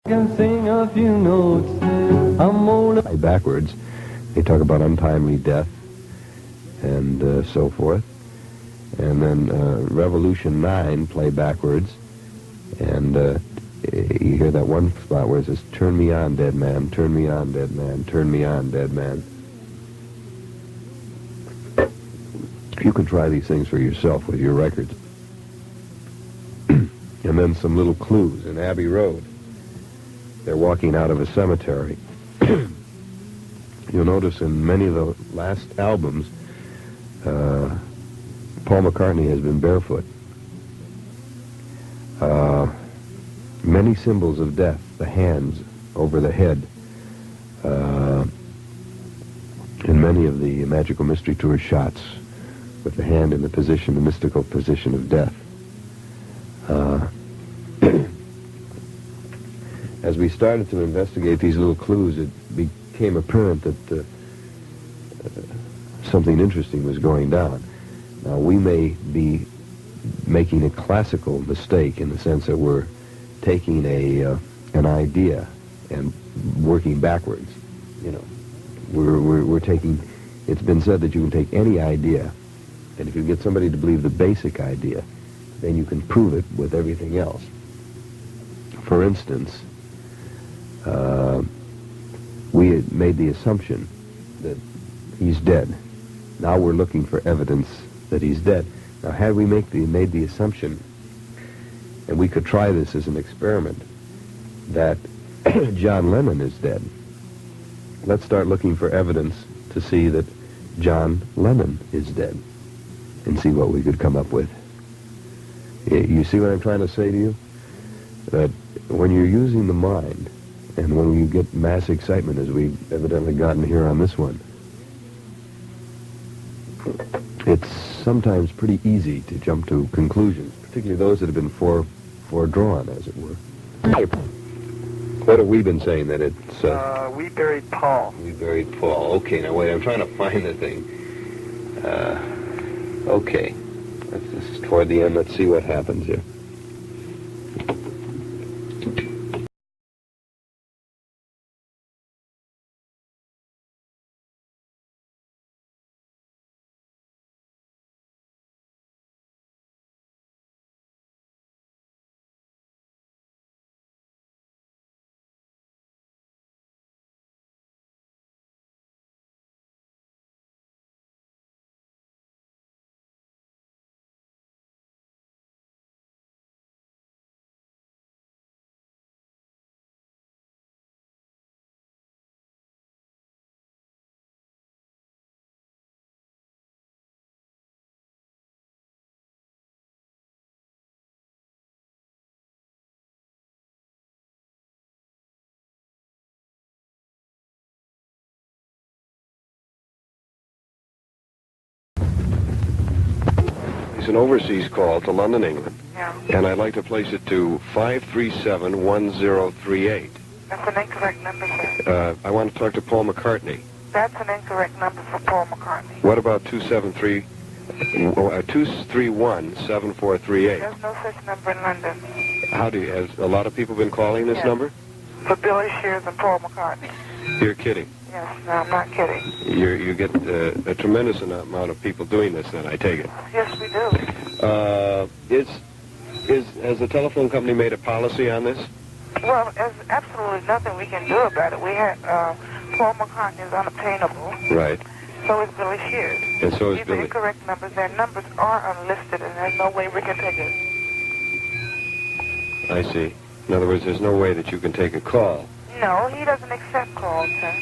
Can sing a few notes. I'm old. Backwards, they talk about untimely death and so forth. And then Revolution 9 play backwards, and you hear that one spot where it says, "Turn me on, dead man, turn me on, dead man, turn me on, dead man." You can try these things for yourself with your records. And then some little clues in Abbey Road. They're walking out of a cemetery. You'll notice in many of the last albums, Paul McCartney has been barefoot. Many symbols of death, the hands over the head, in many of the Magical Mystery Tour shots, with the hand in the mystical position of death. As we started to investigate these little clues, it became apparent that something interesting was going down. Now, we may be making a classical mistake in the sense that we're taking an idea and working backwards. You know, we're taking. It's been said that you can take any idea, and if you get somebody to believe the basic idea, then you can prove it with everything else. For instance, we had made the assumption that he's dead. Now we're looking for evidence that he's dead. Now, had we made the assumption, and we could try this as an experiment, that John Lennon is dead, let's start looking for evidence to see that John Lennon is dead, and see what we could come up with. You see what I'm trying to say to you? That when you're using the mind, and when you get mass excitement, as we've evidently gotten here on this one, it's sometimes pretty easy to jump to conclusions, particularly those that have been foredrawn, as it were. What have we been saying that it's... we buried Paul. We buried Paul. Okay, now wait, I'm trying to find the thing. Okay. This is toward the end. Let's see what happens here. It's an overseas call to London, England. Yeah. And I'd like to place it to 537-1038. That's an incorrect number, sir. I want to talk to Paul McCartney. That's an incorrect number for Paul McCartney. What about 231-7438? There's no such number in London. Has a lot of people been calling this number? For Billy Shears and Paul McCartney. You're kidding. Yes, no, I'm not kidding. You get a tremendous amount of people doing this, then, I take it. Yes, we do. Has the telephone company made a policy on this? Well, there's absolutely nothing we can do about it. We had, Paul McCartney is unobtainable. Right. So is Billy Shears. And so is These Billy. are incorrect numbers. Their numbers are unlisted, and there's no way we can take it. I see. In other words, there's no way that you can take a call. No, he doesn't accept calls, sir.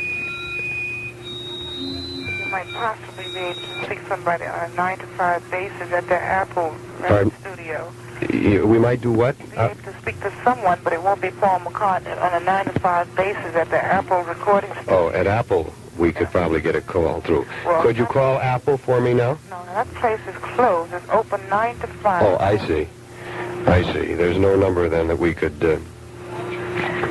You might possibly be able to speak to somebody on a 9-to-5 basis at their Apple studio. We might do what? Be able to speak to someone, but it won't be Paul McCartney on a 9-to-5 basis at the Apple recording studio. Oh, at Apple, we could probably get a call through. Well, could you call Apple for me now? No, that place is closed. It's open 9 to 5. Oh, I see. I see. There's no number then that we could...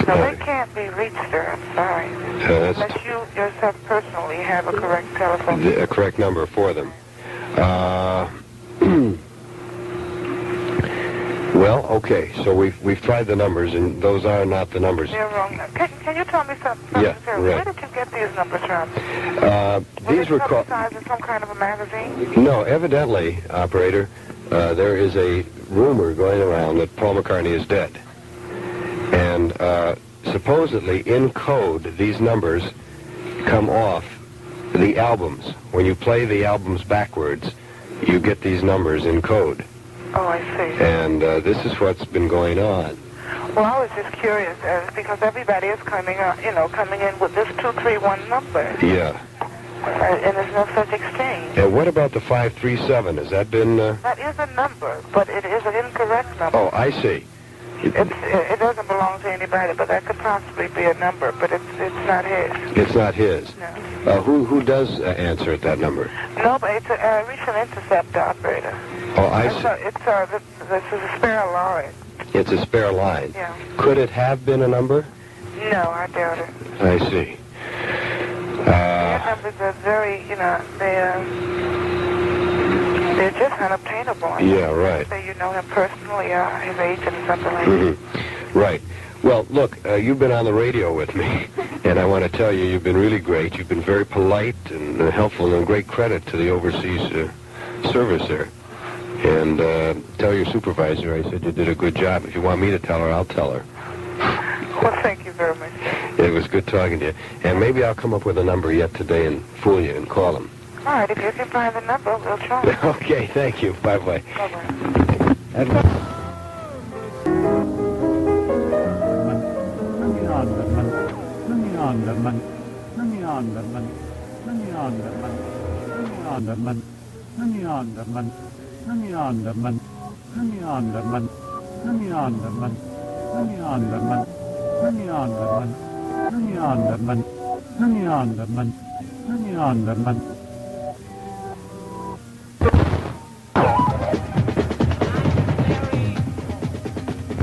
No, they can't be reached, sir. I'm sorry. Unless you yourself personally have a correct telephone. A correct number Well, okay, so we've tried the numbers, and those are not the numbers. They're wrong. Can you tell me something, Yeah, sir? right. Where did you get these numbers from? These were called... publicized in some kind of a magazine? No, evidently, operator, there is a rumor going around that Paul McCartney is dead. And supposedly, in code, these numbers come off the albums. When you play the albums backwards, you get these numbers in code. Oh, I see. And this is what's been going on. Well, I was just curious, because everybody is coming in with this 231 number. Yeah. And there's no such exchange. And what about the 537? Has that been... That is a number, but it is an incorrect number. Oh, I see. It doesn't belong to anybody, but that could possibly be a number, but it's not his. It's not his. No. Who does answer at that number? No, but it's a recent intercept operator. Oh, I see. This is a spare line. It's a spare line. Yeah. Could it have been a number? No, I doubt it. I see. Their numbers are very, they're just unobtainable. Yeah, right. Say you know him personally, his agent or something like Mm-hmm. Right. Well, look, you've been on the radio with me, and I want to tell you, you've been really great. You've been very polite and helpful, and great credit to the overseas service there. And tell your supervisor I said you did a good job. If you want me to tell her, I'll tell her. Well, thank you very much. It was good talking to you. And maybe I'll come up with a number yet today and fool you and call him. All right, if you can find the number, we'll try. Okay, thank you. Bye-bye. Bye-bye.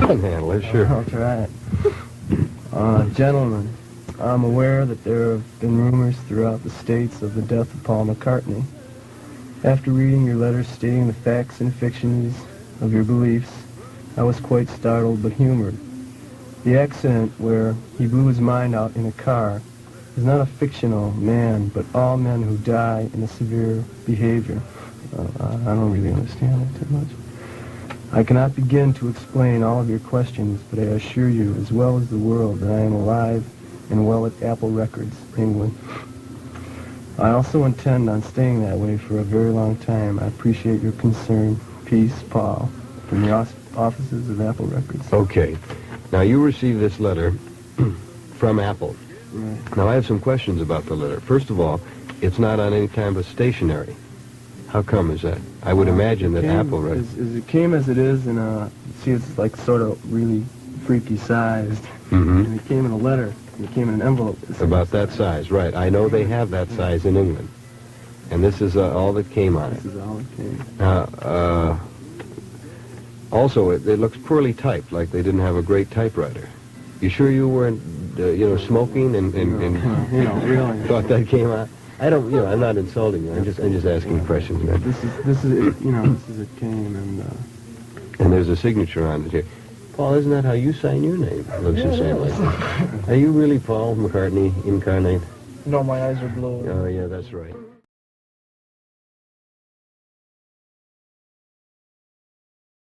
Handler, sure. That's right. Gentlemen, I'm aware that there have been rumors throughout the states of the death of Paul McCartney. After reading your letters stating the facts and fictions of your beliefs, I was quite startled but humored. The accident where he blew his mind out in a car is not a fictional man, but all men who die in a severe behavior. I don't really understand it too much. I cannot begin to explain all of your questions, but I assure you, as well as the world, that I am alive and well at Apple Records, England. I also intend on staying that way for a very long time. I appreciate your concern. Peace, Paul, from the offices of Apple Records. Okay. Now, you received this letter from Apple. Right. Now, I have some questions about the letter. First of all, it's not on any kind of stationery. How come is that? I would imagine that Apple... It came as it is in a... See, it's like sort of really freaky sized. Mm-hmm. And it came in a letter. And it came in an envelope. About that size, right. I know they have that size in England. And this is all that came on it. This is all it came. Also, it looks poorly typed, like they didn't have a great typewriter. You sure you weren't, smoking and really. thought that came out? I don't, I'm not insulting you. I'm just asking questions, man. This is it came, And there's a signature on it here. Paul, isn't that how you sign your name? It looks the same way. Are you really Paul McCartney incarnate? No, my eyes are blue. Oh, yeah, that's right.